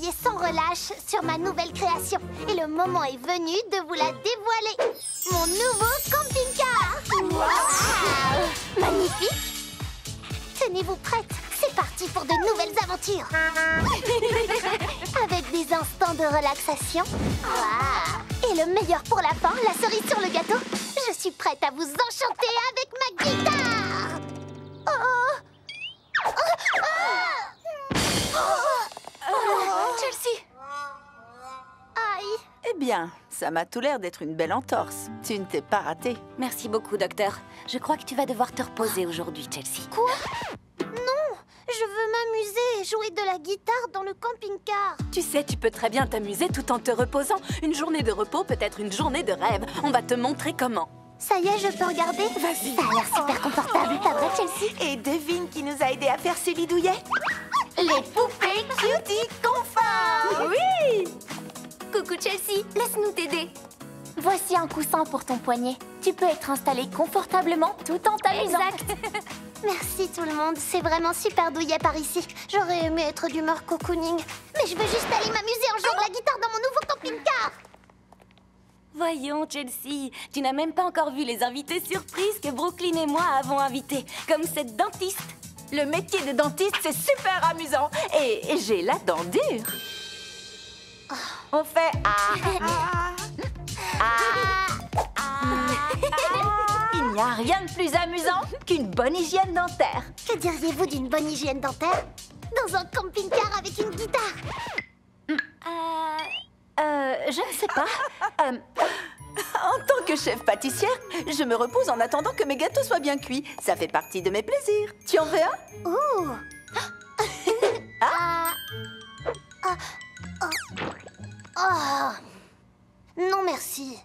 travaillé sans relâche sur ma nouvelle création. Et le moment est venu de vous la dévoiler. Mon nouveau camping-car. Wow! Magnifique. Tenez-vous prête. C'est parti pour de nouvelles aventures. Avec des instants de relaxation. Wow! Et le meilleur pour la fin, la cerise sur le gâteau. Je suis prête à vous enchanter avec ma guitare. Chelsea! Aïe! Eh bien, ça m'a tout l'air d'être une belle entorse. Tu ne t'es pas ratée. Merci beaucoup, docteur. Je crois que tu vas devoir te reposer aujourd'hui, Chelsea. Quoi? Non! Je veux m'amuser, jouer de la guitare dans le camping-car. Tu sais, tu peux très bien t'amuser tout en te reposant. Une journée de repos peut être une journée de rêve. On va te montrer comment. Ça y est, je peux regarder? Vas-y. Ça a l'air super confortable, pas vrai, Chelsea? Et devine qui nous a aidés à faire ces bidouillets? Les poupées Cutie Confort! Oui! Coucou, Chelsea. Laisse-nous t'aider. Voici un coussin pour ton poignet. Tu peux être installé confortablement tout en t'amusant. Merci tout le monde, c'est vraiment super douillet par ici. J'aurais aimé être d'humeur cocooning, mais je veux juste aller m'amuser en jouant de la guitare dans mon nouveau camping-car. Voyons, Chelsea, tu n'as même pas encore vu les invités surprises que Brooklyn et moi avons invités, comme cette dentiste. Le métier de dentiste, c'est super amusant. Et j'ai la dent dure. On fait Il n'y a rien de plus amusant qu'une bonne hygiène dentaire. Que diriez-vous d'une bonne hygiène dentaire dans un camping-car avec une guitare? Je ne sais pas. En tant que chef pâtissière, je me repose en attendant que mes gâteaux soient bien cuits. Ça fait partie de mes plaisirs. Tu en veux un? Ouh! Non merci.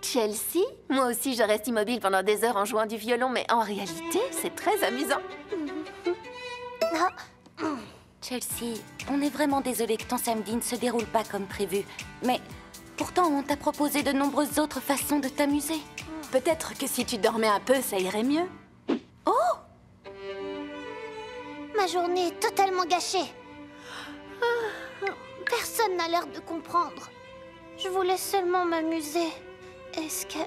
Chelsea, moi aussi je reste immobile pendant des heures en jouant du violon, mais en réalité, c'est très amusant. Chelsea, on est vraiment désolé que ton samedi ne se déroule pas comme prévu. Mais pourtant, on t'a proposé de nombreuses autres façons de t'amuser. Peut-être que si tu dormais un peu, ça irait mieux. Ma journée est totalement gâchée. Personne n'a l'air de comprendre. Je voulais seulement m'amuser. Est-ce que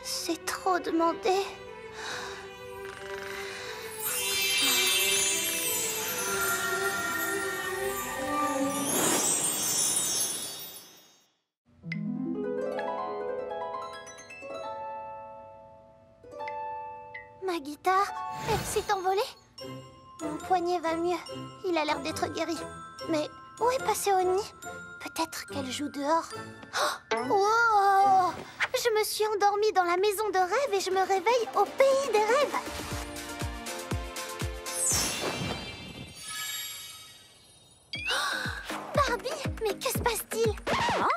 c'est trop demandé? Ma guitare, elle s'est envolée. Mon poignet va mieux. Il a l'air d'être guéri. Mais où est passée Oni? Peut-être qu'elle joue dehors. Oh! Wow! Je me suis endormie dans la maison de rêve et je me réveille au pays des rêves. Oh! Barbie, mais que se passe-t-il? Hein?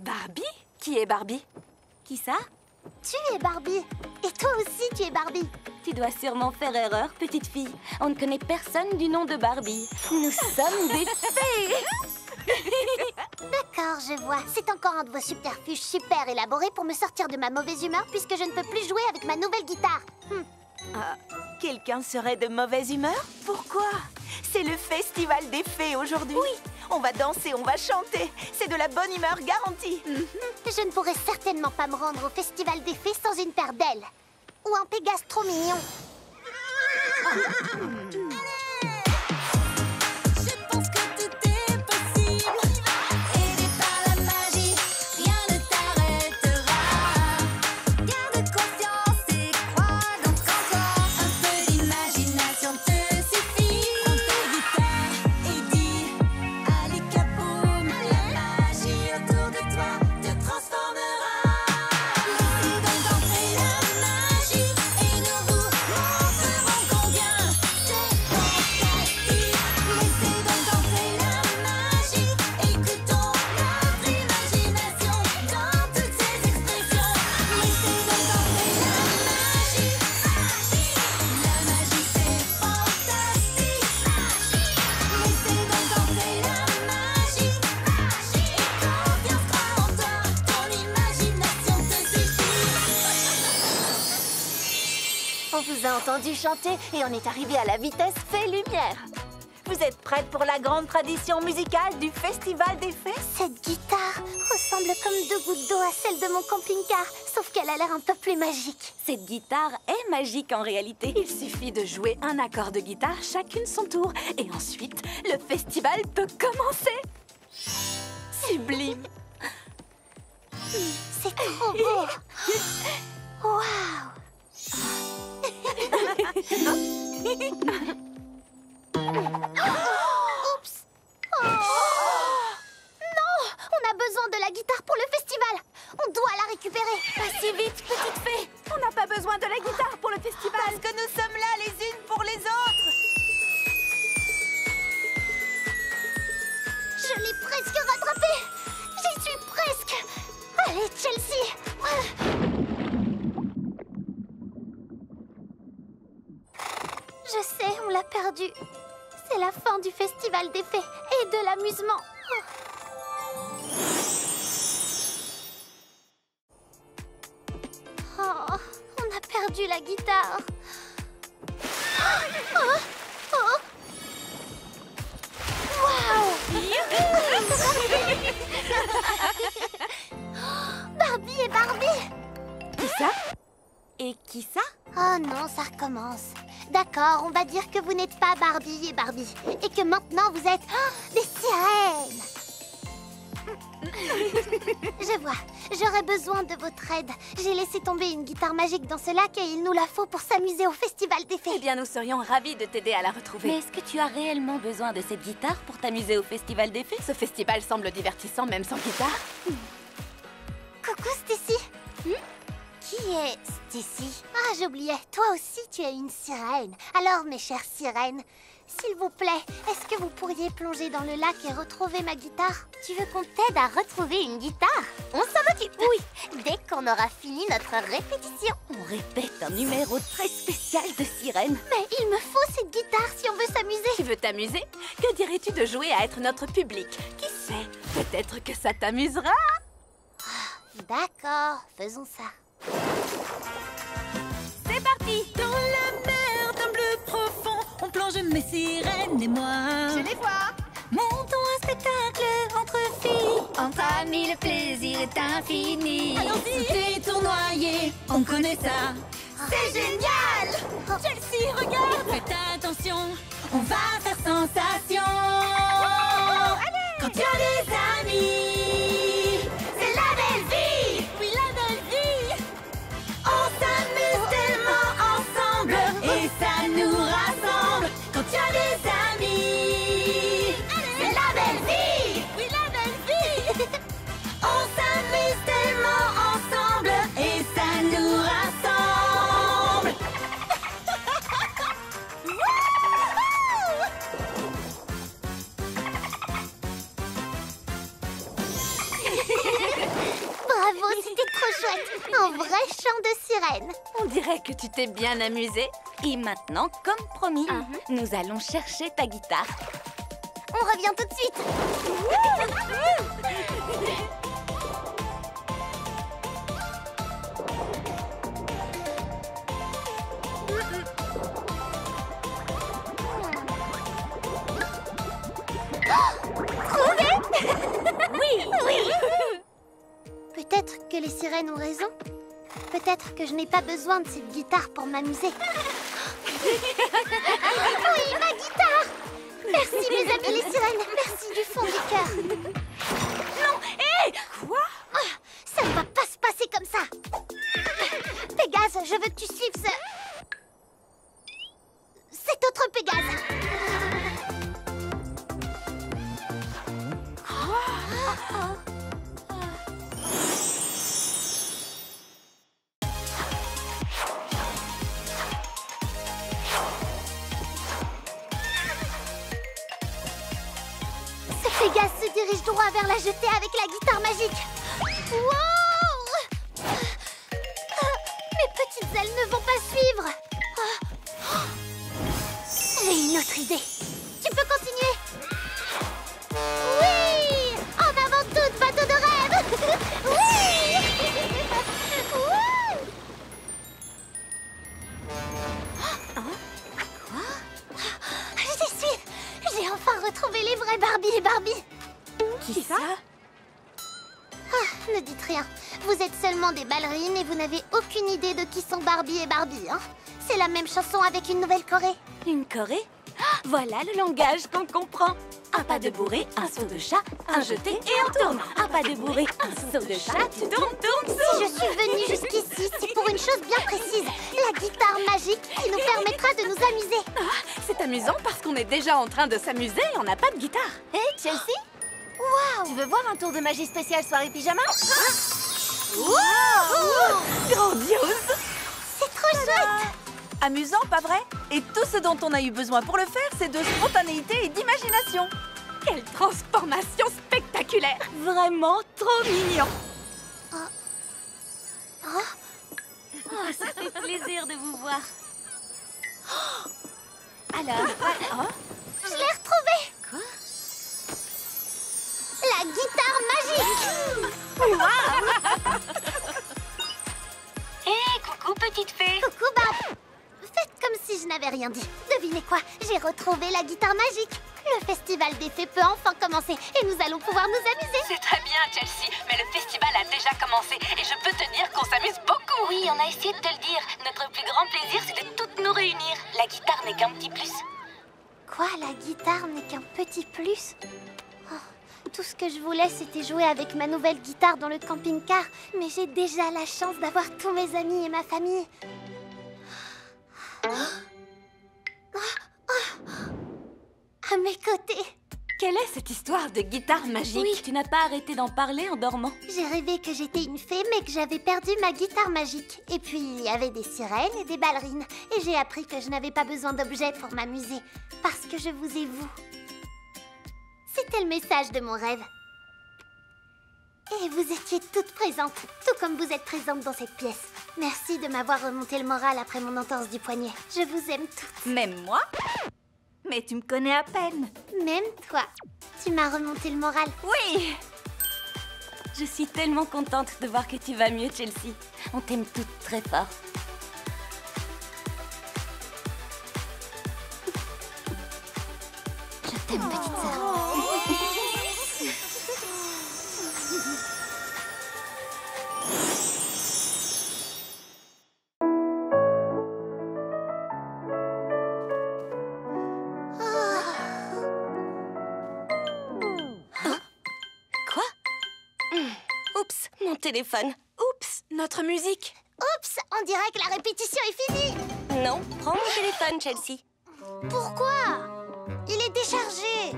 Barbie? Qui est Barbie? Qui ça? Tu es Barbie. Et toi aussi, tu es Barbie. Tu dois sûrement faire erreur, petite fille. On ne connaît personne du nom de Barbie. Nous sommes des fées. D'accord, je vois. C'est encore un de vos subterfuges super élaborés pour me sortir de ma mauvaise humeur puisque je ne peux plus jouer avec ma nouvelle guitare. Quelqu'un serait de mauvaise humeur? Pourquoi? C'est le festival des fées aujourd'hui. Oui. On va danser, on va chanter. C'est de la bonne humeur garantie. Je ne pourrais certainement pas me rendre au festival des fées sans une paire d'ailes. Ou un Pégase trop mignon. Je pense que tout est possible. Aidé par la magie, rien ne t'arrêtera. Garde confiance et crois donc encore. Un peu d'imagination te suffit. Prends ta guitare et dis allez kaboum. La magie autour de toi te transformera. Laissez donc entrer la magie et nous vous montrerons combien c'est fantastique. Laissez donc entrer la magie, écoutons notre imagination dans toutes ses expressions. Laissez donc entrer la magie, la magie c'est fantastique. Laissez donc entrer la magie, et confiance, crois en toi, ton imagination te suffit. On vous a entendu chanter et on est arrivé à la vitesse fait lumière. Vous êtes prêtes pour la grande tradition musicale du Festival des Fées? Cette guitare ressemble comme 2 gouttes d'eau à celle de mon camping-car, sauf qu'elle a l'air un peu plus magique. Cette guitare est magique en réalité. Il suffit de jouer un accord de guitare chacune son tour. Et ensuite, le festival peut commencer. Sublime. C'est trop beau. Waouh. Oups. Oh. Non, on a besoin de la guitare pour le festival. On doit la récupérer. Pas si vite, petite fée. On n'a pas besoin de la guitare pour le festival. Parce que nous sommes là les unes pour les autres. Je l'ai presque rattrapée. J'y suis presque. Allez, Chelsea. Je sais, on l'a perdu. C'est la fin du Festival des Fées et de l'amusement. Oh, on a perdu la guitare. Oh, oh. Waouh! Barbie et Barbie! Qui ça? Et qui ça? Oh non, ça recommence. D'accord, on va dire que vous n'êtes pas Barbie et Barbie. Et que maintenant vous êtes des sirènes. Je vois, j'aurais besoin de votre aide. J'ai laissé tomber une guitare magique dans ce lac et il nous la faut pour s'amuser au Festival des Fées. Eh bien, nous serions ravis de t'aider à la retrouver. Mais est-ce que tu as réellement besoin de cette guitare pour t'amuser au Festival des Fées? Ce festival semble divertissant même sans guitare. Coucou Stacy. Qui est Stacy? Ah, j'oubliais. Toi aussi, tu es une sirène. Alors, mes chères sirènes, s'il vous plaît, est-ce que vous pourriez plonger dans le lac et retrouver ma guitare? Tu veux qu'on t'aide à retrouver une guitare? On s'en occupe. Oui, dès qu'on aura fini notre répétition. On répète un numéro très spécial de sirène. Mais il me faut cette guitare si on veut s'amuser. Tu veux t'amuser? Que dirais-tu de jouer à être notre public? Qui sait? Peut-être que ça t'amusera. D'accord, faisons ça. C'est parti! Dans la mer d'un bleu profond, on plonge mes sirènes et moi. Je les vois! Montons un spectacle entre filles. Entre amis, le plaisir est infini. Allons-y! T'es tournoyé, on connaît ça. C'est génial! Chelsea, regarde! Faites attention, on va faire sensation. Quand tu as des amis, c'est la belle vie. Oui, la belle vie. On s'amuse tellement ensemble et ça nous rassemble. Quand tu as des amis, c'est la belle vie. Oui, la belle vie. On s'amuse tellement ensemble et ça nous rassemble. Bravo, c'était trop chouette. Un vrai chant de sirène. On dirait que tu t'es bien amusé. Et maintenant, comme promis, nous allons chercher ta guitare. On revient tout de suite. Peut-être que les sirènes ont raison. Peut-être que je n'ai pas besoin de cette guitare pour m'amuser. Oui, ma guitare! Merci mes amis les sirènes. Merci du fond du cœur. Non, hé! Quoi? Ça ne va pas se passer comme ça. Pégase, je veux que tu suives cet autre Pégase. Ce Pégase se dirige droit vers la jetée avec la guitare magique. Wow! Mes petites ailes ne vont pas suivre. J'ai une autre idée. Tu peux continuer. Oui! En avant toute, bateau de rêve! Oui! Wouh! J'y suis! J'ai Ne dites rien. Vous êtes seulement des ballerines et vous n'avez aucune idée de qui sont Barbie et Barbie, hein? C'est la même chanson avec une nouvelle choré. Une choré? Voilà le langage qu'on comprend. Un pas de bourré, un saut de chat, un jeté et un tourne. Un pas de bourré, un saut de chat, tu tournes, tournes, Si je suis venue jusqu'ici, c'est pour une chose bien précise. La guitare magique qui nous permettra de nous amuser. C'est amusant parce qu'on est déjà en train de s'amuser et on n'a pas de guitare. Hé, Chelsea? Waouh! Tu veux voir un tour de magie spécial soirée pyjama? Grandiose! C'est trop chouette! Amusant, pas vrai? Et tout ce dont on a eu besoin pour le faire, c'est de spontanéité et d'imagination. Quelle transformation spectaculaire! Vraiment trop mignon! Ça fait plaisir de vous voir. Alors, Je l'ai retrouvée! Quoi? La guitare magique! Hé, coucou petite fée. Coucou Barb! Faites comme si je n'avais rien dit. Devinez quoi? J'ai retrouvé la guitare magique. Le festival des fées peut enfin commencer et nous allons pouvoir nous amuser. C'est très bien, Chelsea, mais le festival a déjà commencé et je peux te dire qu'on s'amuse beaucoup. Oui, on a essayé de te le dire. Notre plus grand plaisir, c'est de toutes nous réunir. La guitare n'est qu'un petit plus. Quoi, la guitare n'est qu'un petit plus? Oh, tout ce que je voulais, c'était jouer avec ma nouvelle guitare dans le camping-car. Mais j'ai déjà la chance d'avoir tous mes amis et ma famille. À mes côtés. quelle est cette histoire de guitare magique? Oui, tu n'as pas arrêté d'en parler en dormant. J'ai rêvé que j'étais une fée, mais que j'avais perdu ma guitare magique. Et puis, il y avait des sirènes et des ballerines. Et j'ai appris que je n'avais pas besoin d'objets pour m'amuser. Parce que je vous ai vous. C'était le message de mon rêve. Et vous étiez toutes présentes, tout comme vous êtes présentes dans cette pièce. Merci de m'avoir remonté le moral après mon entorse du poignet. Je vous aime toutes. Même moi? Mais tu me connais à peine. Même toi. Tu m'as remonté le moral. Oui! Je suis tellement contente de voir que tu vas mieux, Chelsea. On t'aime toutes très fort. Je t'aime, petite sœur. Quoi? Oups, mon téléphone. Oups, notre musique. Oups, on dirait que la répétition est finie. Non, prends mon téléphone, Chelsea. Pourquoi? Il est déchargé.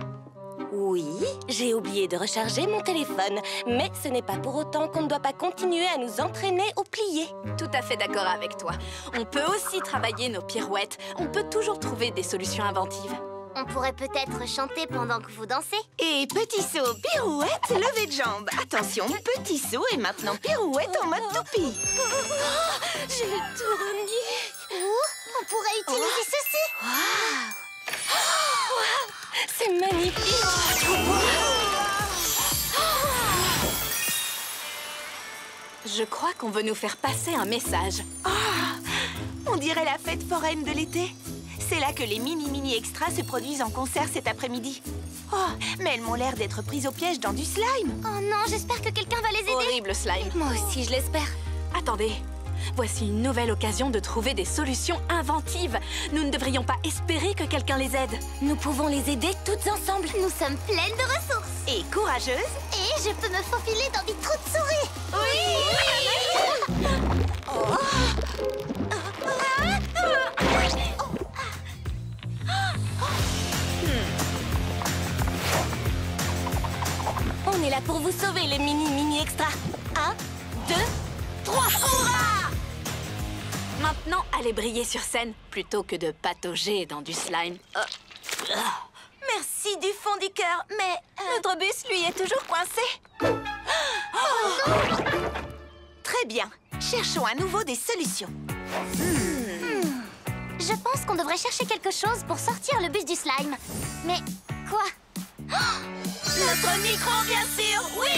Oui, j'ai oublié de recharger mon téléphone. Mais ce n'est pas pour autant qu'on ne doit pas continuer à nous entraîner au plié. Tout à fait d'accord avec toi. On peut aussi travailler nos pirouettes. On peut toujours trouver des solutions inventives. On pourrait peut-être chanter pendant que vous dansez. Et petit saut, pirouette, levée de jambe. Attention, petit saut et maintenant pirouette en mode toupie. Je vais tout renier. Ou on pourrait utiliser ceci. C'est magnifique. Je crois qu'on veut nous faire passer un message. On dirait la fête foraine de l'été. C'est là que les mini extras se produisent en concert cet après-midi. Oh, mais elles m'ont l'air d'être prises au piège dans du slime. Oh non, j'espère que quelqu'un va les aider. Horrible slime. Moi aussi, je l'espère. Attendez, voici une nouvelle occasion de trouver des solutions inventives. Nous ne devrions pas espérer que quelqu'un les aide. Nous pouvons les aider toutes ensemble. Nous sommes pleines de ressources. Et courageuse. Et je peux me faufiler dans des trous de souris. On est là pour vous sauver, les mini extras. 1, 2, 3. Maintenant, allez briller sur scène plutôt que de patauger dans du slime. Merci du fond du cœur, mais notre bus, lui, est toujours coincé. Très bien. Cherchons à nouveau des solutions. Je pense qu'on devrait chercher quelque chose pour sortir le bus du slime. Mais quoi? Notre micro, bien sûr. Oui.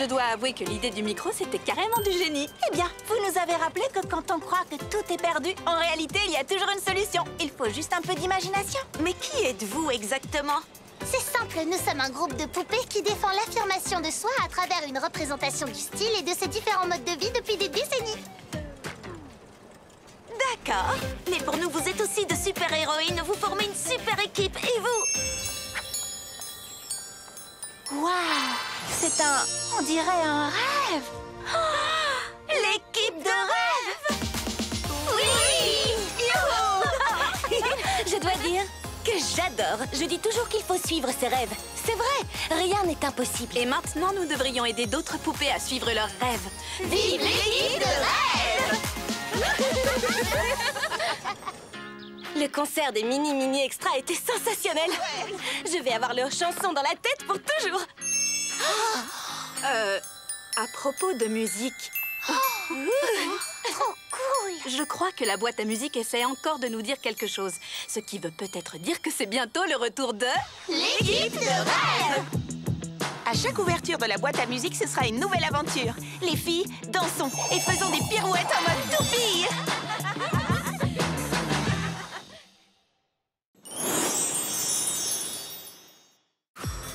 Je dois avouer que l'idée du micro, c'était carrément du génie. Eh bien, vous nous avez rappelé que quand on croit que tout est perdu, en réalité, il y a toujours une solution. Il faut juste un peu d'imagination. Mais qui êtes-vous exactement? C'est simple, nous sommes un groupe de poupées qui défend l'affirmation de soi à travers une représentation du style et de ses différents modes de vie depuis des décennies. D'accord. Mais pour nous, vous êtes aussi de super-héroïnes. Vous formez une super équipe. Et vous? Waouh! C'est on dirait un rêve. Oh, l'équipe de rêve! Oui! Youhou! Je dois dire que j'adore. Je dis toujours qu'il faut suivre ses rêves. C'est vrai, rien n'est impossible. Et maintenant, nous devrions aider d'autres poupées à suivre leurs rêves. Vive l'équipe de rêve! Le concert des Mini Extra était sensationnel. Je vais avoir leur chanson dans la tête pour toujours. À propos de musique... Trop cool! Je crois que la boîte à musique essaie encore de nous dire quelque chose. Ce qui veut peut-être dire que c'est bientôt le retour de... L'équipe de rêve! À chaque ouverture de la boîte à musique, ce sera une nouvelle aventure. Les filles, dansons et faisons des pirouettes en mode toupie!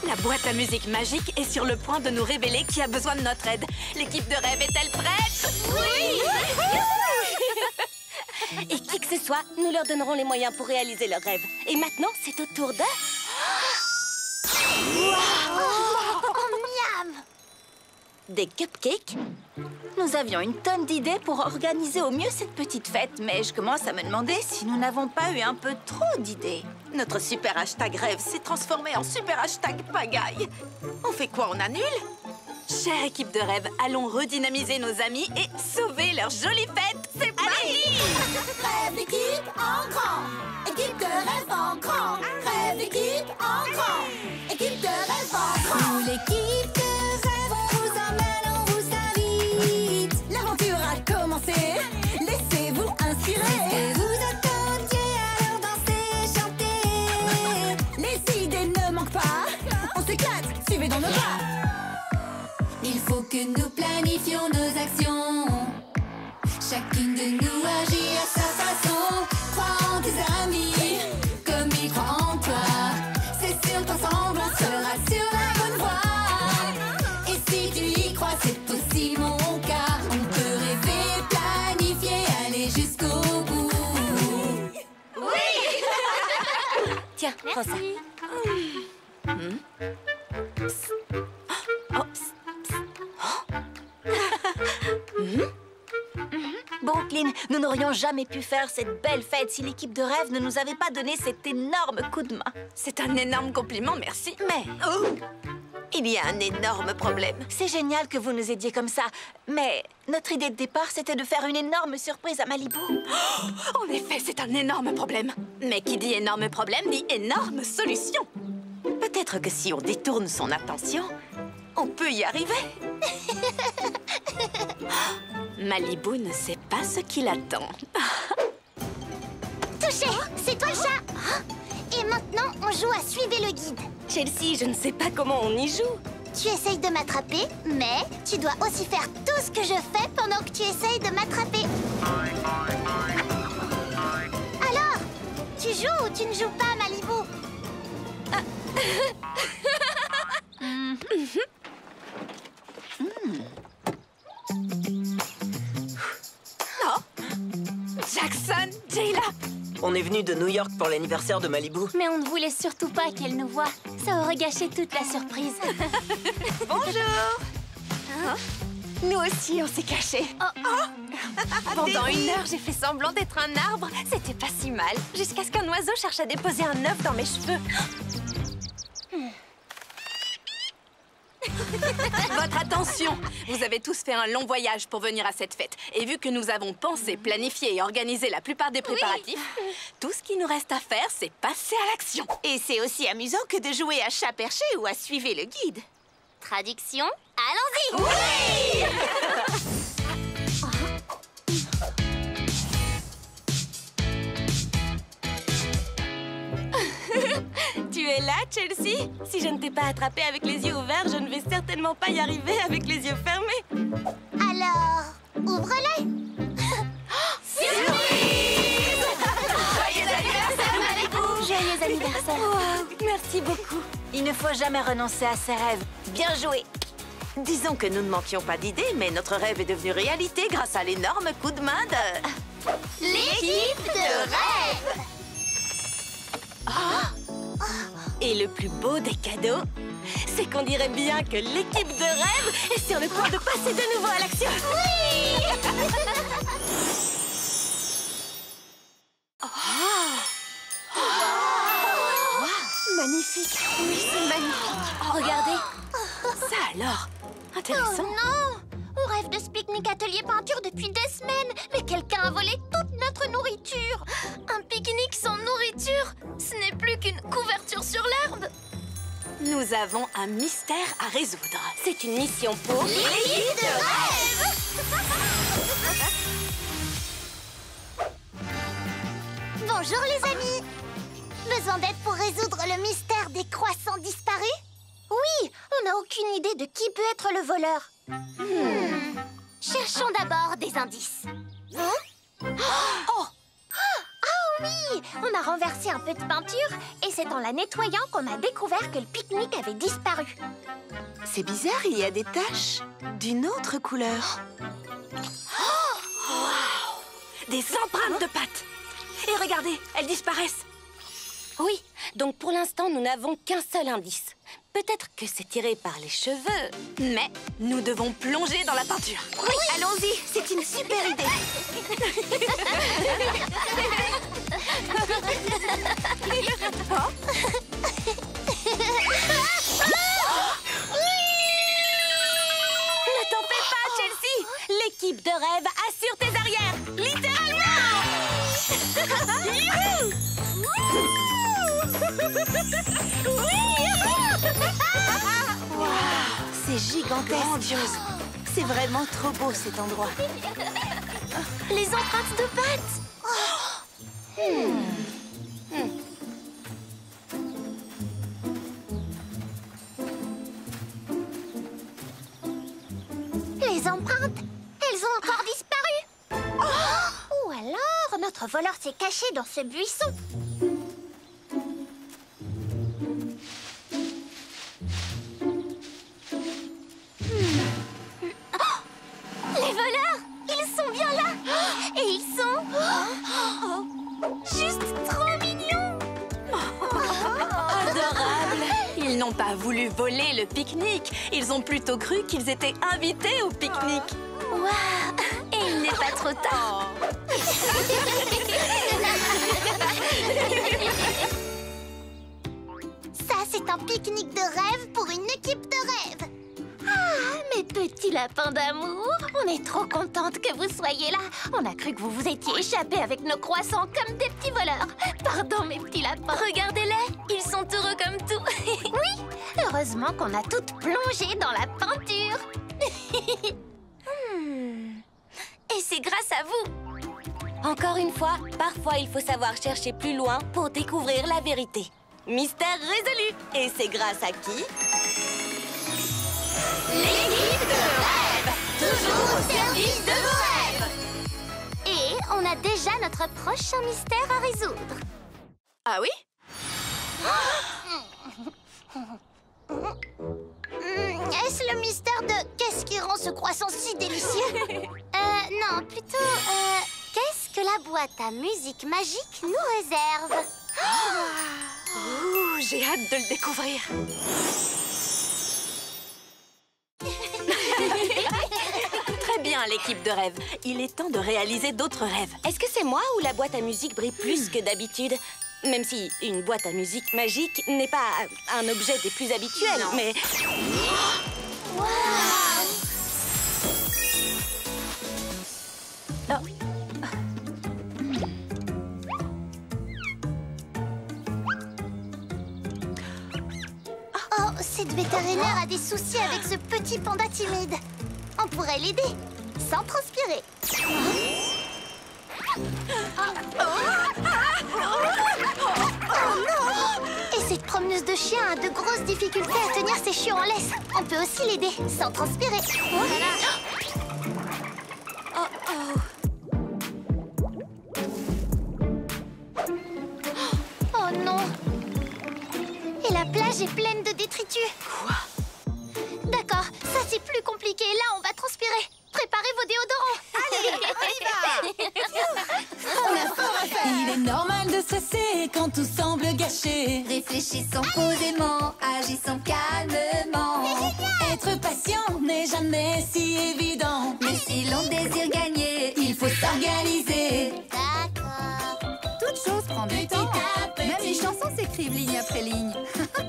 La boîte à musique magique est sur le point de nous révéler qui a besoin de notre aide. L'équipe de rêve est-elle prête? Oui! Et qui que ce soit, nous leur donnerons les moyens pour réaliser leurs rêves. Et maintenant, c'est au tour de... Miam! Des cupcakes? Nous avions une tonne d'idées pour organiser au mieux cette petite fête, mais je commence à me demander si nous n'avons pas eu un peu trop d'idées. Notre super hashtag rêve s'est transformé en super hashtag pagaille. On fait quoi, on annule? Chère équipe de rêve, allons redynamiser nos amis et sauver leur jolie fête. C'est parti! Rêve d'équipe en grand. Équipe de rêve en grand. Rêve d'équipe en grand. Équipe de rêve en grand. Nous, l'équipe de rêve, on vous emmène, on vous invite. L'aventure a commencé. Laissez-vous inspirer. Et vous attendiez alors danser, chanter. Les idées ne manquent pas. On s'éclate, suivez dans nos pas. Il faut que nous planifions nos actions. Chacune de nous agit à sa façon. Crois en tes amis, comme ils croient en toi. C'est sûr qu'ensemble on sera sur la bonne voie. Et si tu y crois, c'est aussi mon cas. On peut rêver, planifier, aller jusqu'au bout. Tiens, prends ça. Brooklyn, nous n'aurions jamais pu faire cette belle fête si l'équipe de rêve ne nous avait pas donné cet énorme coup de main. C'est un énorme compliment, merci. Mais il y a un énorme problème. C'est génial que vous nous aidiez comme ça, mais notre idée de départ, c'était de faire une énorme surprise à Malibu. En effet, c'est un énorme problème. Mais qui dit énorme problème dit énorme solution. Peut-être que si on détourne son attention, on peut y arriver. Malibu ne sait pas ce qu'il attend. Touché! C'est toi le chat! Et maintenant, on joue à suivre le guide. Chelsea, je ne sais pas comment on y joue. Tu essayes de m'attraper, mais tu dois aussi faire tout ce que je fais pendant que tu essayes de m'attraper. Alors, tu joues ou tu ne joues pas, Malibu? Jackson, Jayla! On est venu de New York pour l'anniversaire de Malibu. Mais on ne voulait surtout pas qu'elle nous voie. Ça aurait gâché toute la surprise. Bonjour! Nous aussi, on s'est cachés. Pendant 1 heure, j'ai fait semblant d'être un arbre. C'était pas si mal. Jusqu'à ce qu'un oiseau cherche à déposer un œuf dans mes cheveux. Votre attention! Vous avez tous fait un long voyage pour venir à cette fête. Et vu que nous avons pensé, planifié et organisé la plupart des préparatifs, tout ce qu'il nous reste à faire, c'est passer à l'action. Et c'est aussi amusant que de jouer à chat perché ou à suivre le guide. Traduction, allons-y! Oui! Tu es es là, Chelsea? Si je ne t'ai pas attrapée avec les yeux ouverts, je ne vais certainement pas y arriver avec les yeux fermés. Alors, ouvre-les. Surprise! Joyeux anniversaire, Malibu! Joyeux anniversaire. Wow, merci beaucoup. Il ne faut jamais renoncer à ses rêves. Bien joué! Disons que nous ne manquions pas d'idées, mais notre rêve est devenu réalité grâce à l'énorme coup de main de... L'équipe de rêve. Et le plus beau des cadeaux, c'est qu'on dirait bien que l'équipe de rêve est sur le point de passer de nouveau à l'action. Magnifique. Oui, c'est magnifique. Regardez. Ça alors. Oh Intéressant. non! On rêve de ce pique-nique atelier peinture depuis des semaines, mais quelqu'un a volé toute notre nourriture. Un pique-nique sans nourriture, ce n'est plus qu'une couverture sur l'herbe. Nous avons un mystère à résoudre. C'est une mission pour... L'équipe de rêve. Bonjour les amis. Besoin d'aide pour résoudre le mystère des croissants disparus? Oui, on n'a aucune idée de qui peut être le voleur. Cherchons d'abord des indices. Ah oui, on a renversé un peu de peinture et c'est en la nettoyant qu'on a découvert que le pique-nique avait disparu. C'est bizarre, il y a des taches d'une autre couleur. Des empreintes de pattes. Et regardez, elles disparaissent. Oui, donc pour l'instant, nous n'avons qu'un seul indice. Peut-être que c'est tiré par les cheveux. Mais nous devons plonger dans la peinture. Oui, allons-y, c'est une super idée. Ne t'en fais pas, Chelsea! L'équipe de rêve assure tes arrières! Littéralement! C'est gigantesque. C'est vraiment trop beau cet endroit. Les empreintes de pattes. Les empreintes, elles ont encore disparu. Ou alors, notre voleur s'est caché dans ce buisson. Les voleurs, ils sont bien là. Et ils sont... juste trop mignons. Adorable. Ils n'ont pas voulu voler le pique-nique. Ils ont plutôt cru qu'ils étaient invités au pique-nique. Waouh. Et il n'est pas trop tard. Ça, c'est un pique-nique de rêve pour une équipe de rêve. Ah, mes petits lapins d'amour, on est trop contente que vous soyez là. On a cru que vous vous étiez échappés avec nos croissants comme des petits voleurs. Pardon, mes petits lapins. Regardez-les, ils sont heureux comme tout. Oui, heureusement qu'on a toutes plongé dans la peinture. Et c'est grâce à vous. Encore une fois, parfois il faut savoir chercher plus loin pour découvrir la vérité. Mystère résolu! Et c'est grâce à qui? L'équipe de rêve, toujours au service de vos rêves. Et on a déjà notre prochain mystère à résoudre. Ah oui? Est-ce le mystère de qu'est-ce qui rend ce croissant si délicieux? Non, plutôt qu'est-ce que la boîte à musique magique nous réserve? Ouh, j'ai hâte de le découvrir. Très bien, l'équipe de rêve. Il est temps de réaliser d'autres rêves. Est-ce que c'est moi ou la boîte à musique brille plus que d'habitude? Même si une boîte à musique magique n'est pas un objet des plus habituels, Non. mais... Oh, cette vétérinaire a des soucis avec ce petit panda timide. On pourrait l'aider, sans transpirer. Oh non! Et c'est trop promeneuse de chiens a de grosses difficultés à tenir ses chiots en laisse. On peut aussi l'aider, sans transpirer. Oh non! Et la plage est pleine de détritus. Quoi? D'accord, ça c'est plus compliqué. Là, on va transpirer. Préparez vos déodorants. Il est normal de stresser quand tout semble gâché. Réfléchissons posément, agissons calmement. Être patient n'est jamais si évident. Mais si l'on désire gagner, il faut s'organiser. D'accord. Toute chose prend du temps. Même les chansons s'écrivent ligne après ligne.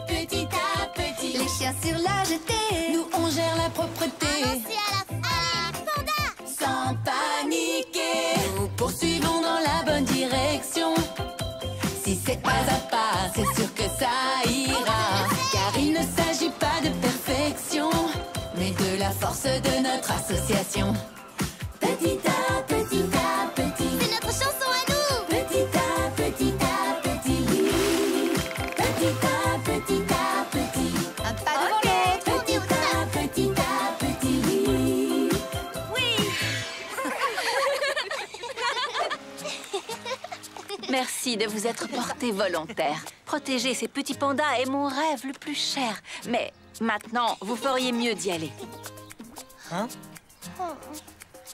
Petit à petit, les chiens sur la jetée. Nous, on gère la propreté. C'est à la fin. Panda! Sans paniquer, nous poursuivons dans la bonne direction. Si c'est pas à pas, c'est sûr que ça ira. Car il ne s'agit pas de perfection, mais de la force de notre association. Petit à petit, C'est notre chanson à nous! petit à petit, oui. Petit à petit, un pas devant l'autre. Petit à petit, oui. Merci de vous être porté volontaire. Protéger ces petits pandas est mon rêve le plus cher. Mais maintenant, vous feriez mieux d'y aller. Hein?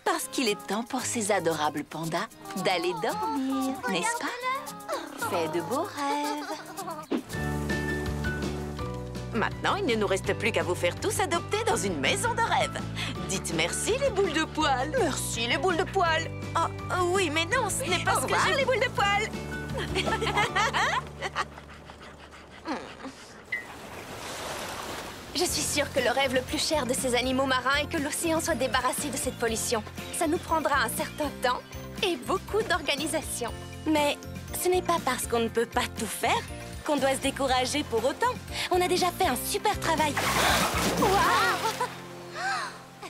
Parce qu'il est temps pour ces adorables pandas d'aller dormir, n'est-ce pas? Fais de beaux rêves. Maintenant, il ne nous reste plus qu'à vous faire tous adopter dans une maison de rêve. Dites merci, les boules de poils. Merci, les boules de poils. Oh, oui, mais non, ce n'est pas Au ce que revoir, je... les boules de poils. Je suis sûre que le rêve le plus cher de ces animaux marins est que l'océan soit débarrassé de cette pollution. Ça nous prendra un certain temps et beaucoup d'organisation. Mais ce n'est pas parce qu'on ne peut pas tout faire qu'on doit se décourager pour autant. On a déjà fait un super travail.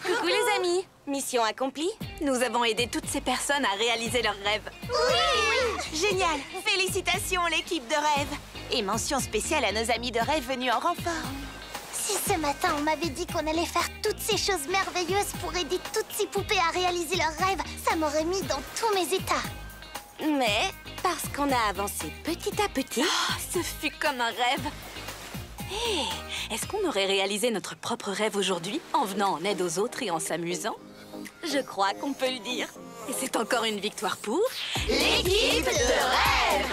Coucou les amis, mission accomplie. Nous avons aidé toutes ces personnes à réaliser leurs rêves. Génial! Félicitations, l'équipe de rêve! Et mention spéciale à nos amis de rêve venus en renfort. Si ce matin on m'avait dit qu'on allait faire toutes ces choses merveilleuses pour aider toutes ces poupées à réaliser leurs rêves, ça m'aurait mis dans tous mes états. Mais parce qu'on a avancé petit à petit... Oh, ce fut comme un rêve. Hé, est-ce qu'on aurait réalisé notre propre rêve aujourd'hui en venant en aide aux autres et en s'amusant? Je crois qu'on peut le dire. Et c'est encore une victoire pour... L'équipe de rêve!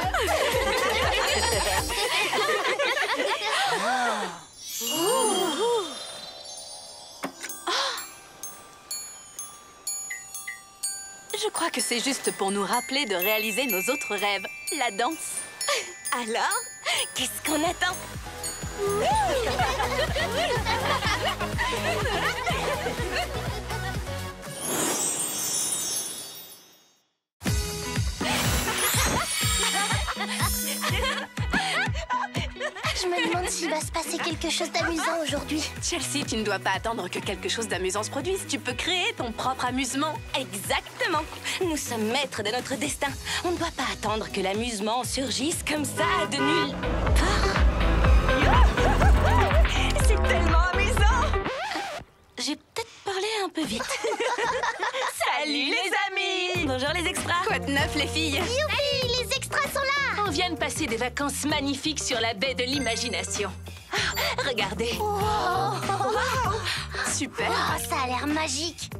Je crois que c'est juste pour nous rappeler de réaliser nos autres rêves. La danse. Alors, qu'est-ce qu'on attend? Je me demande s'il va se passer quelque chose d'amusant aujourd'hui. Chelsea, tu ne dois pas attendre que quelque chose d'amusant se produise. Tu peux créer ton propre amusement. Exactement. Nous sommes maîtres de notre destin. On ne doit pas attendre que l'amusement surgisse comme ça de nulle part. C'est tellement amusant! J'ai peut-être parlé un peu vite. Salut les amis! Bonjour les extras. Quoi de neuf, les filles? Youpi, les extras sont là! On vient de passer des vacances magnifiques sur la baie de l'imagination. Regardez. Super. Oh, ça a l'air magique.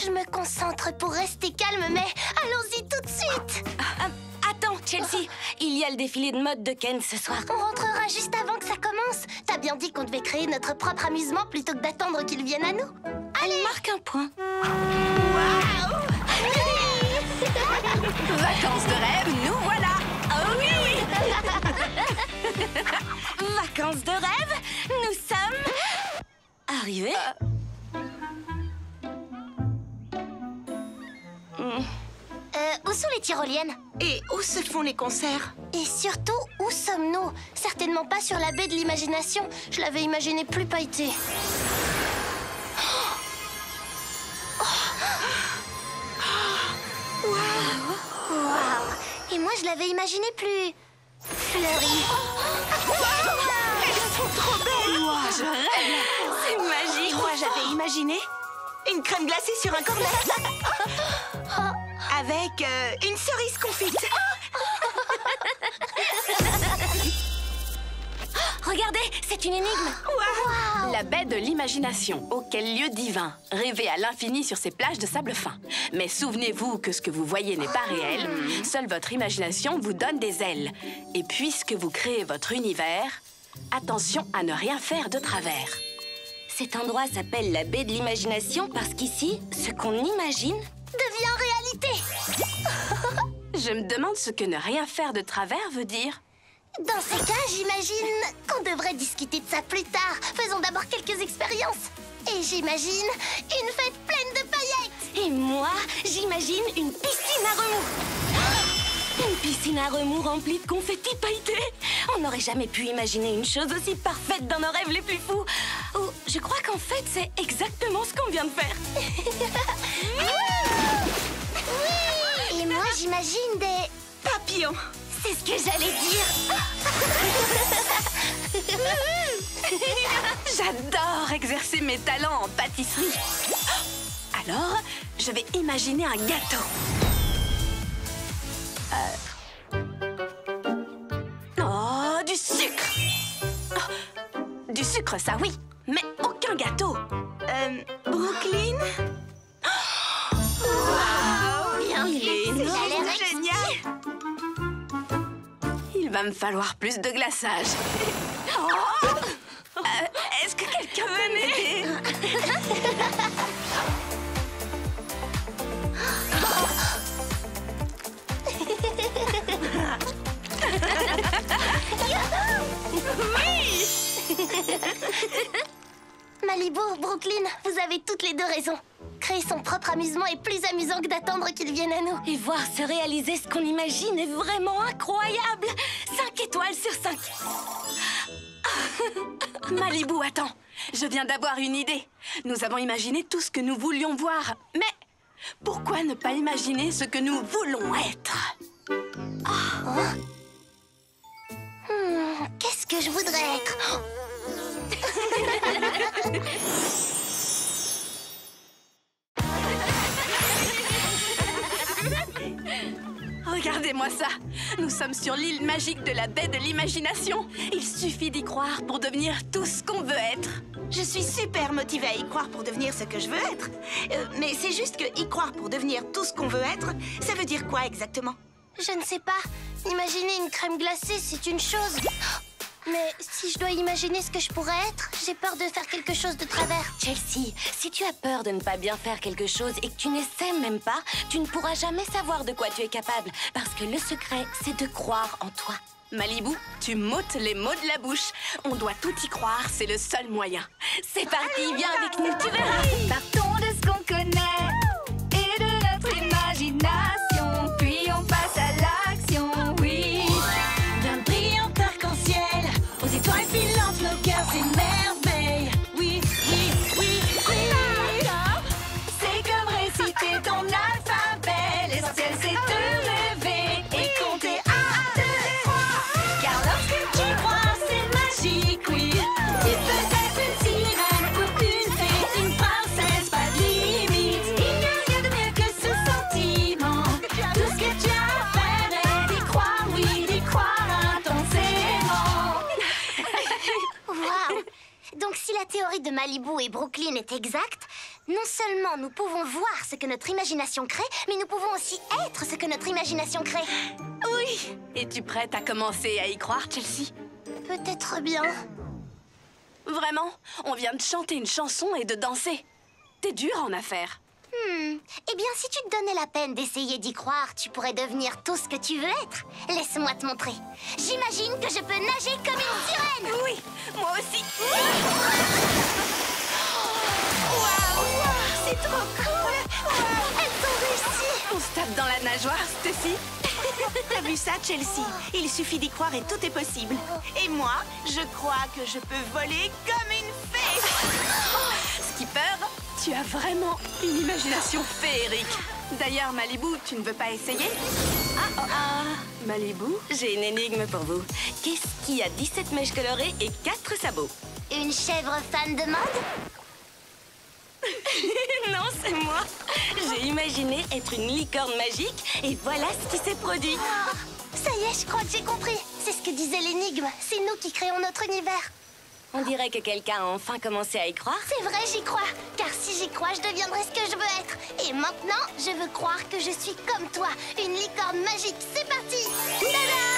Je me concentre pour rester calme, mais allons-y tout de suite. Attends, Chelsea. Il y a le défilé de mode de Ken ce soir. On rentrera juste avant que ça commence. T'as bien dit qu'on devait créer notre propre amusement plutôt que d'attendre qu'ils viennent à nous. Allez, marque un point. Vacances de rêve, nous voilà. Oh oui. Vacances de rêve, nous sommes arrivés. Où sont les tyroliennes? Et où se font les concerts? Et surtout, où sommes-nous? Certainement pas sur la baie de l'imagination. Je l'avais imaginé plus pailleté. Waouh! Et moi, je l'avais imaginé plus... fleuri. Elles sont trop belles! Wow, je rêve! C'est magique! Moi, j'avais imaginé une crème glacée sur un cornet. Avec une cerise confite. Regardez, c'est une énigme. La baie de l'imagination, auquel lieu divin, rêvez à l'infini sur ces plages de sable fin. Mais souvenez-vous que ce que vous voyez n'est pas réel, seule votre imagination vous donne des ailes. Et puisque vous créez votre univers, attention à ne rien faire de travers. Cet endroit s'appelle la baie de l'imagination parce qu'ici, ce qu'on imagine Devient réalité. Je me demande ce que ne rien faire de travers veut dire. Dans ces cas, j'imagine qu'on devrait discuter de ça plus tard. Faisons d'abord quelques expériences. Et j'imagine une fête pleine de paillettes. Et moi, j'imagine une piscine à remous. Une piscine à remous remplie de confettis pailletés. On n'aurait jamais pu imaginer une chose aussi parfaite dans nos rêves les plus fous. Oh, je crois qu'en fait, c'est exactement ce qu'on vient de faire. Et moi, j'imagine des... Papillons. C'est ce que j'allais dire. J'adore exercer mes talents en pâtisserie. Alors, je vais imaginer un gâteau. Oh, du sucre. Oh, du sucre, ça oui, mais aucun gâteau. Brooklyn. Bien Il est vu, ça a l'air énorme, génial. Il va me falloir plus de glaçage. Oh, est-ce que quelqu'un veut m'aider? Malibu, Brooklyn, vous avez toutes les deux raison. Créer son propre amusement est plus amusant que d'attendre qu'il vienne à nous. Et voir se réaliser ce qu'on imagine est vraiment incroyable. 5 étoiles sur 5. Malibu, attends. Je viens d'avoir une idée. Nous avons imaginé tout ce que nous voulions voir. Mais pourquoi ne pas imaginer ce que nous voulons être? Qu'est-ce que je voudrais être? Regardez-moi ça. Nous sommes sur l'île magique de la baie de l'imagination. Il suffit d'y croire pour devenir tout ce qu'on veut être. Je suis super motivée à y croire pour devenir ce que je veux être. Mais c'est juste que y croire pour devenir tout ce qu'on veut être, ça veut dire quoi exactement? Je ne sais pas. Imaginer une crème glacée, c'est une chose. Mais si je dois imaginer ce que je pourrais être, j'ai peur de faire quelque chose de travers. Chelsea, si tu as peur de ne pas bien faire quelque chose et que tu n'essaies même pas, tu ne pourras jamais savoir de quoi tu es capable. Parce que le secret, c'est de croire en toi. Malibu, tu m'ôtes les mots de la bouche. On doit tout y croire, c'est le seul moyen. C'est parti, viens avec nous, tu verras. Partons de ce qu'on connaît et de notre imagination, puis on passe à l'action, oui. D'un brillant arc-en-ciel aux étoiles filantes, nos cœurs s'émerveillent. Oui, oui, oui, oui. C'est comme réciter ton alphabet. L'essentiel c'est de rêver et compter 1, 2, 3. Car lorsque tu crois, c'est magique, oui. Tu peux être une sirène ou une fée, une princesse, pas de limite. Il n'y a rien de mieux que ce sentiment. Tout ce que tu as à faire est d'y croire, oui, d'y croire intensément. Waouh! Donc si la théorie de Malibu et Brooklyn est exacte, non seulement nous pouvons voir ce que notre imagination crée, mais nous pouvons aussi être ce que notre imagination crée. Oui. Es-tu prête à commencer à y croire, Chelsea? Peut-être bien. Vraiment? On vient de chanter une chanson et de danser. T'es dur en affaires. Eh bien, si tu te donnais la peine d'essayer d'y croire, tu pourrais devenir tout ce que tu veux être. Laisse-moi te montrer. J'imagine que je peux nager comme une sirène. Oui, moi aussi. C'est trop cool. Elles ont réussi. On se tape dans la nageoire, Stacy. T'as vu ça, Chelsea? Il suffit d'y croire et tout est possible. Et moi, je crois que je peux voler comme une fée. Skipper, tu as vraiment une imagination féerique. D'ailleurs, Malibu, tu ne veux pas essayer? Ah, Malibu, j'ai une énigme pour vous. Qu'est-ce qui a 17 mèches colorées et 4 sabots? Une chèvre fan de mode? Non, c'est moi. J'ai imaginé être une licorne magique et voilà ce qui s'est produit. Ça y est, je crois que j'ai compris. C'est ce que disait l'énigme. C'est nous qui créons notre univers. On dirait que quelqu'un a enfin commencé à y croire. C'est vrai, j'y crois. Car si j'y crois, je deviendrai ce que je veux être. Et maintenant, je veux croire que je suis comme toi, une licorne magique. C'est parti! Tada!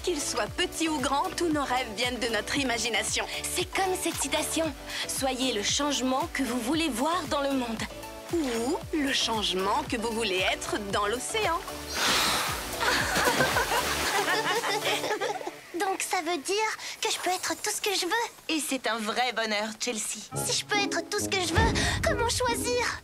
Qu'ils soient petits ou grands, tous nos rêves viennent de notre imagination. C'est comme cette citation. Soyez le changement que vous voulez voir dans le monde. Ou le changement que vous voulez être dans l'océan. Donc ça veut dire que je peux être tout ce que je veux. Et c'est un vrai bonheur, Chelsea. Si je peux être tout ce que je veux, comment choisir?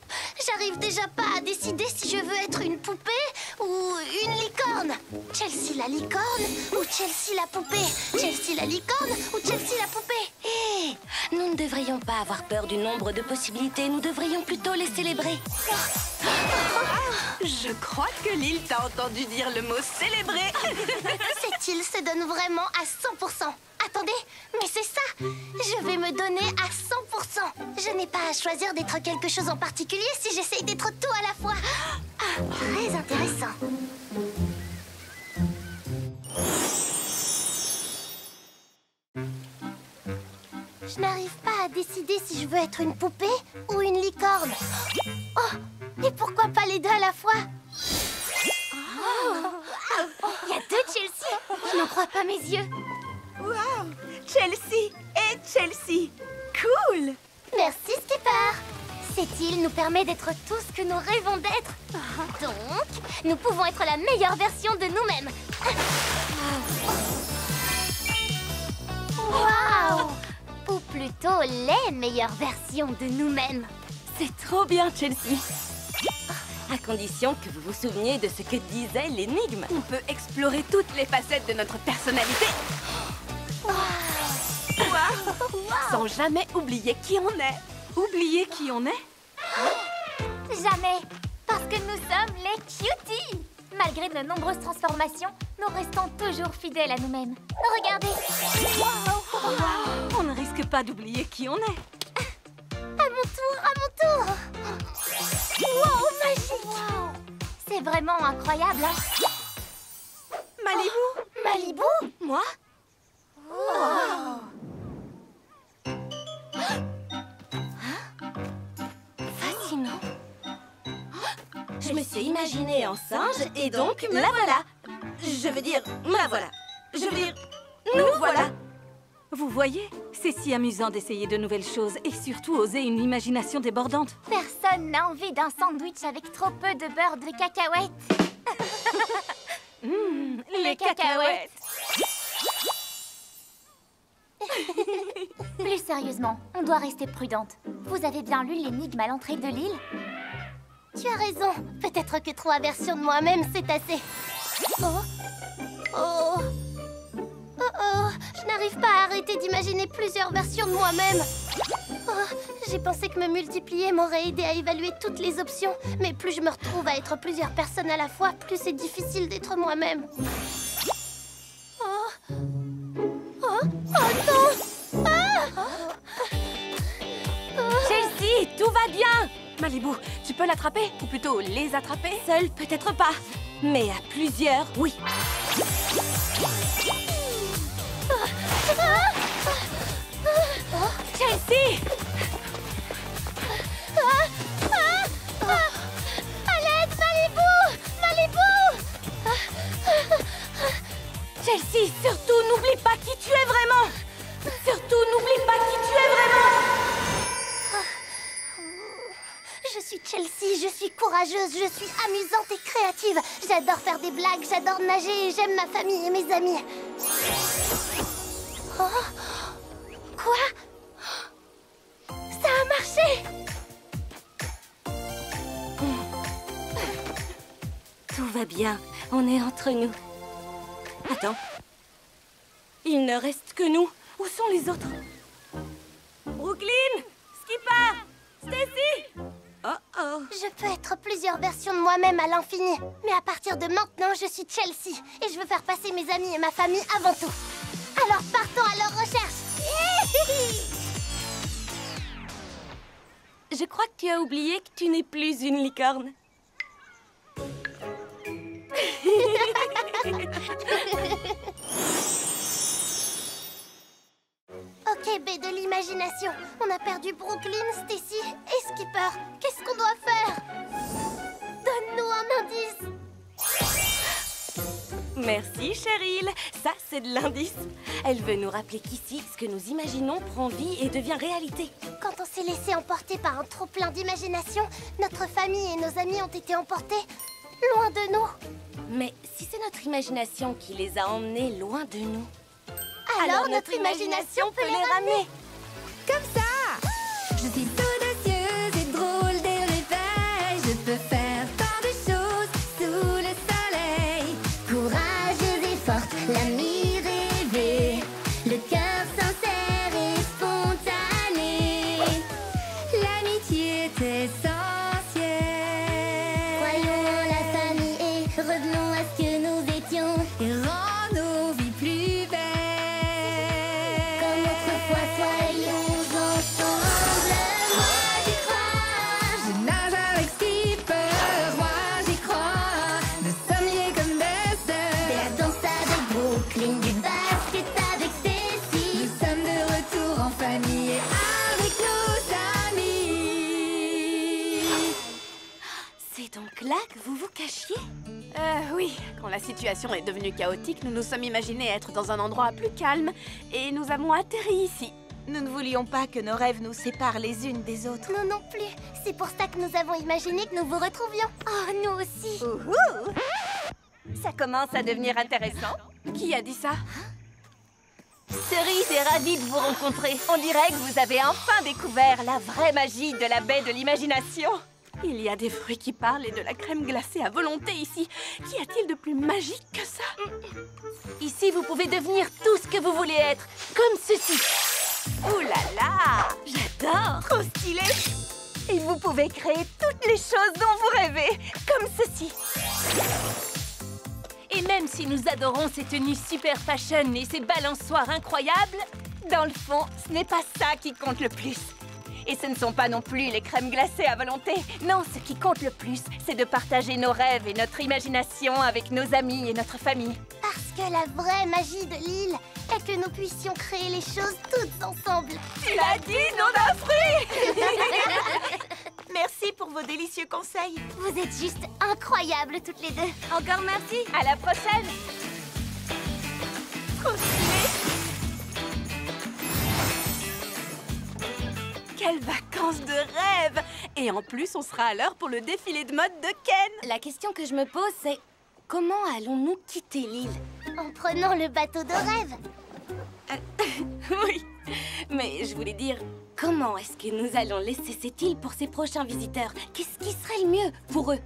J'arrive déjà pas à décider si je veux être une poupée ou une licorne. Chelsea la licorne ou Chelsea la poupée? Chelsea la licorne ou Chelsea la poupée? Hé, nous ne devrions pas avoir peur du nombre de possibilités. Nous devrions plutôt les célébrer. Je crois que Lille t'a entendu dire le mot célébrer. Cette île se donne vraiment à 100%. Attendez, mais c'est ça. Je vais me donner à 100%. Je n'ai pas à choisir d'être quelque chose en particulier si j'essaye d'être tout à la fois. Très intéressant. Je n'arrive pas à décider si je veux être une poupée ou une licorne. Oh, et pourquoi pas les deux à la fois? Il y a deux Chelsea. Je n'en crois pas mes yeux. Waouh! Chelsea et Chelsea! Cool! Merci, Skipper. Cette île nous permet d'être tout ce que nous rêvons d'être. Donc, nous pouvons être la meilleure version de nous-mêmes. Waouh! Ou plutôt les meilleures versions de nous-mêmes. C'est trop bien, Chelsea. À condition que vous vous souveniez de ce que disait l'énigme. On peut explorer toutes les facettes de notre personnalité. Sans jamais oublier qui on est. Oublier qui on est? Jamais, parce que nous sommes les cuties. Malgré de nombreuses transformations, nous restons toujours fidèles à nous-mêmes. Regardez. On ne risque pas d'oublier qui on est. À mon tour. Wow, magique. C'est vraiment incroyable, hein? Malibu? Malibu? Moi? Fascinant. Je me suis imaginée en singe et donc me la voilà. Je veux dire, me voilà. Je veux dire, nous voilà. Vous voyez, c'est si amusant d'essayer de nouvelles choses et surtout oser une imagination débordante. Personne n'a envie d'un sandwich avec trop peu de beurre de cacahuètes. Les cacahuètes. Plus sérieusement, on doit rester prudente. Vous avez bien lu l'énigme à l'entrée de l'île? Tu as raison. Peut-être que 3 versions de moi-même, c'est assez. Je n'arrive pas à arrêter d'imaginer plusieurs versions de moi-même. J'ai pensé que me multiplier m'aurait aidé à évaluer toutes les options. Mais plus je me retrouve à être plusieurs personnes à la fois, plus c'est difficile d'être moi-même. Chelsea, tout va bien. Malibu, tu peux l'attraper? Ou plutôt les attraper? Seule, peut-être pas. Mais à plusieurs, oui. Chelsea! À l'aide, Malibu! Chelsea, surtout n'oublie pas qui tu es vraiment! Surtout n'oublie pas qui tu es vraiment! Je suis Chelsea, je suis courageuse, je suis amusante et créative. J'adore faire des blagues, j'adore nager et j'aime ma famille et mes amis. Quoi? Ça a marché! Tout va bien. On est entre nous. Attends. Il ne reste que nous. Où sont les autres? Brooklyn! Skipper! Stacy! Oh oh! Je peux être plusieurs versions de moi-même à l'infini. Mais à partir de maintenant, je suis Chelsea. Et je veux faire passer mes amis et ma famille avant tout. Alors partons à leur recherche. Je crois que tu as oublié que tu n'es plus une licorne. Ok, baie de l'imagination. On a perdu Brooklyn, Stacy et Skipper. Qu'est-ce qu'on doit faire? Donne-nous un indice. Merci, Cheryl. Ça, c'est de l'indice. Elle veut nous rappeler qu'ici, ce que nous imaginons prend vie et devient réalité. Quand on s'est laissé emporter par un trop-plein d'imagination, notre famille et nos amis ont été emportés loin de nous. Mais si c'est notre imagination qui les a emmenés loin de nous, alors notre imagination peut les ramener. Comme ça, je suis audacieuse et drôle dès le réveil. Je peux faire tant de choses sous le soleil. Courageuse et forte, l'amie rêvée. Le cœur sincère et spontané. L'amitié est essentielle. Croyons en la famille et revenons à ce que nous étions. Et rends nos vies plus belles. Comme autrefois, soyons ensemble. Moi j'y crois. Je nage avec Skipper. Moi j'y crois. Nous sommes liés comme des sœurs. De la danse avec Brooklyn, du basket avec Stacy. Nous sommes de retour en famille et avec nos amis. c'est donc là que vous vous cachiez? Oui, quand la situation est devenue chaotique, nous nous sommes imaginés être dans un endroit plus calme et nous avons atterri ici. Nous ne voulions pas que nos rêves nous séparent les unes des autres. Nous non plus. C'est pour ça que nous avons imaginé que nous vous retrouvions. Oh, nous aussi. Ça commence à devenir intéressant. Qui a dit ça? Cerise est ravie de vous rencontrer. On dirait que vous avez enfin découvert la vraie magie de la baie de l'imagination. Il y a des fruits qui parlent et de la crème glacée à volonté ici. Qu'y a-t-il de plus magique que ça? Ici, vous pouvez devenir tout ce que vous voulez être, comme ceci. Ouh là là, j'adore. Trop stylé. Et vous pouvez créer toutes les choses dont vous rêvez, comme ceci. Et même si nous adorons ces tenues super fashion et ces balançoires incroyables, dans le fond, ce n'est pas ça qui compte le plus. Et ce ne sont pas non plus les crèmes glacées à volonté. Non, ce qui compte le plus, c'est de partager nos rêves et notre imagination avec nos amis et notre famille. Parce que la vraie magie de l'île est que nous puissions créer les choses toutes ensemble. Tu l'as dit, nom d'un fruit. Merci pour vos délicieux conseils. Vous êtes juste incroyables toutes les deux. Encore merci. À la prochaine. Trop stylé. Quelles vacances de rêve! Et en plus, on sera à l'heure pour le défilé de mode de Ken. La question que je me pose, c'est comment allons-nous quitter l'île? En prenant le bateau de rêve. Oui, mais je voulais dire, comment est-ce que nous allons laisser cette île pour ces prochains visiteurs? Qu'est-ce qui serait le mieux pour eux?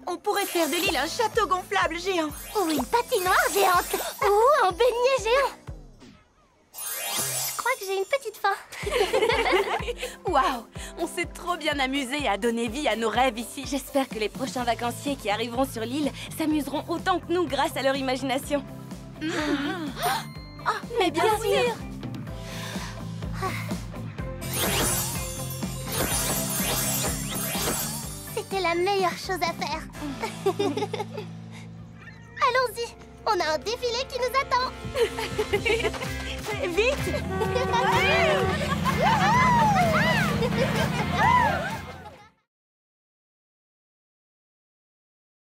On pourrait faire de l'île un château gonflable géant. Ou une patinoire géante. Ou un beignet géant. Je crois que j'ai une petite faim. Waouh! On s'est trop bien amusé à donner vie à nos rêves ici. J'espère que les prochains vacanciers qui arriveront sur l'île s'amuseront autant que nous grâce à leur imagination. Mais bien sûr! C'était la meilleure chose à faire. Allons-y, on a un défilé qui nous attend. Vite.